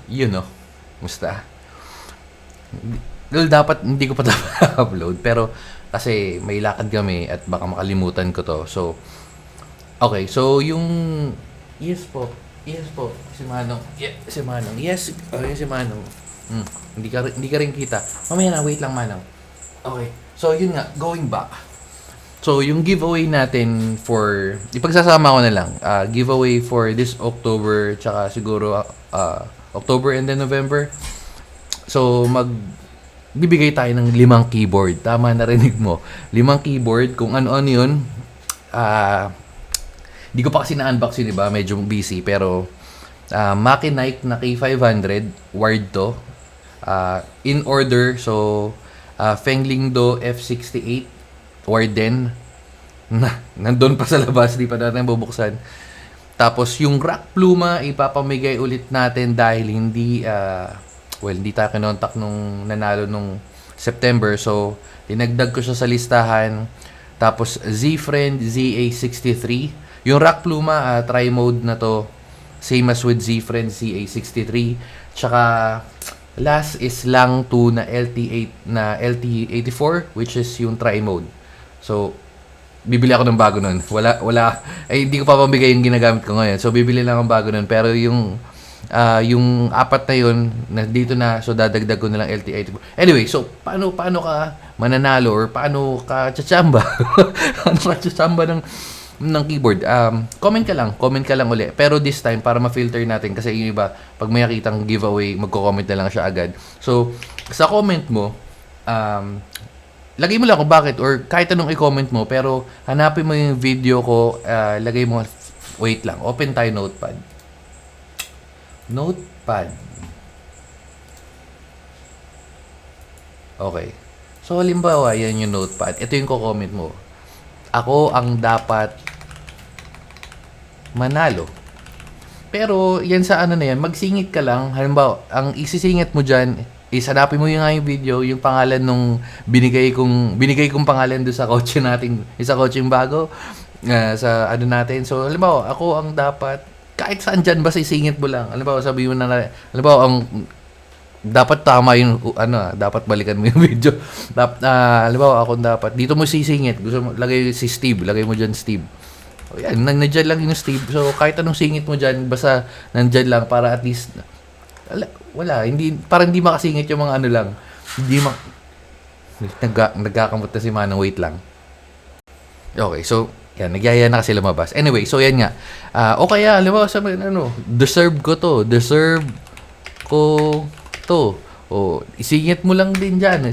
yun no, musta. Well, dapat hindi ko pa dapat upload pero kasi may lakad kami at baka makalimutan ko to. So, okay. So, yung yes po. Yes po. Si Manong. Yeah, si Manong. Yes. Oh, yun si Manong. Hindi ka rin kita. Mamaya na, wait lang Manong. Okay. So, yun nga, going back. So, yung giveaway natin for, ipagsasama ko na lang, giveaway for this October, tsaka siguro October and then November. So, bibigay tayo ng 5 keyboard. Tama, narinig mo. 5 keyboard, kung ano-ano yun. Di ko pa kasi na-unbox yun, diba? Medyo busy, pero Makinike na K500, wired to. In order, so, Fenglingdo F68, wired din. Nandun pa sa labas, di pa natin bubuksan. Tapos yung Rock Pluma ipapamigay ulit natin dahil hindi tayo kinontak nung nanalo nung September. So, dinagdag ko siya sa listahan. Tapos Z-Friend ZA63. Yung Rock Pluma tri-mode na to. Same as with Z-Friend ZA63. Tsaka last is lang 2 na LT84 which is yung tri-mode. So, bibili ako ng bago nun. Hindi ko pa pambigay yung ginagamit ko ngayon. So, bibili lang ang bago nun. Pero yung apat na yun, dito na, so dadagdag ko na lang LT84. Anyway, so, paano ka mananalo or paano ka tsatsamba? Paano ka tsatsamba ng keyboard? Comment ka lang uli. Pero this time, para ma-filter natin, kasi yung iba, pag may nakitang giveaway, magko-comment na lang siya agad. So, sa comment mo, lagay mo lang kung bakit or kahit anong i-comment mo pero hanapin mo yung video ko, lagay mo, wait lang, open tayo notepad. Okay. So, halimbawa, yan yung notepad. Ito yung ko-comment mo. Ako ang dapat manalo. Pero, yan sa ano na yan, magsingit ka lang. Halimbawa, ang isisingit mo dyan, hanapin mo yung video, yung pangalan nung binigay kong pangalan doon sa kotse natin, sa kotse yung bago, sa ano natin. So, halimbawa, ako ang dapat, kahit saan dyan, basta isingit mo lang. Halimbawa, sabi mo na, halimbawa, dapat tama yung, dapat balikan mo yung video. Halimbawa, ako dapat, dito mo sisingit, gusto mo, lagay si Steve, lagay mo dyan Steve. O yan, nandyan lang yung Steve. So, kahit anong singit mo dyan, basta nandyan lang para at least, parang hindi makasingit yung mga ano lang. Nagkakamot na si Manong, wait lang. Okay, so, yan, nagyaya na kasi lumabas. Anyway, so yan nga. O kaya, alam mo, deserve ko to. O, isingit mo lang din dyan.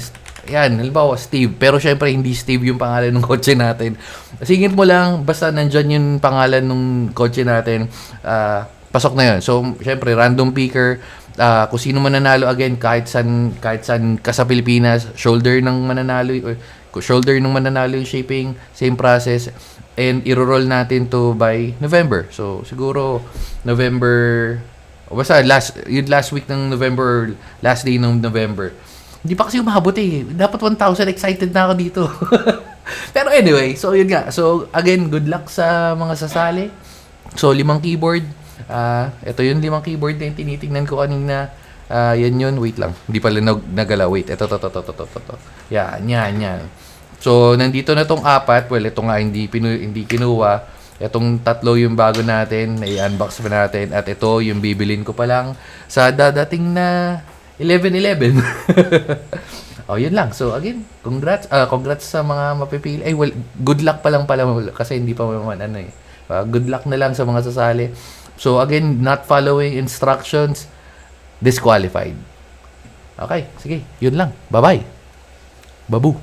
Yan, halimbawa, Steve. Pero syempre, hindi Steve yung pangalan ng kotse natin. Singit mo lang, basta nandyan yung pangalan ng kotse natin. Pasok na yun. So, syempre, random picker. Kung sino mananalo again, kahit saan ka sa Pilipinas, shoulder ng mananalo yung shipping, same process. And iro-roll natin to by November. So, siguro, November, basta last week ng November, last day ng November. Hindi pa kasi umabot eh. Dapat 1,000, excited na ako dito. Pero anyway, so yun nga. So, again, good luck sa mga sasali. So, 5 keyboard. Ito yung 5 keyboard na yung tinitingnan ko kanina. Yan. Wait lang. Hindi pala nagala. Wait. Ito. Yan. So, nandito na tong 4. Well, ito nga hindi kinuha. Itong 3 yung bago natin. I-unbox pa natin. At ito yung bibilin ko pa lang sa dadating na 11/11. Yun lang. So, again, congrats sa mga mapipili. Good luck pa lang pala kasi hindi pa naman good luck na lang sa mga sasali. So, again, not following instructions, disqualified. Okay, sige. Yun lang. Bye-bye. Babu.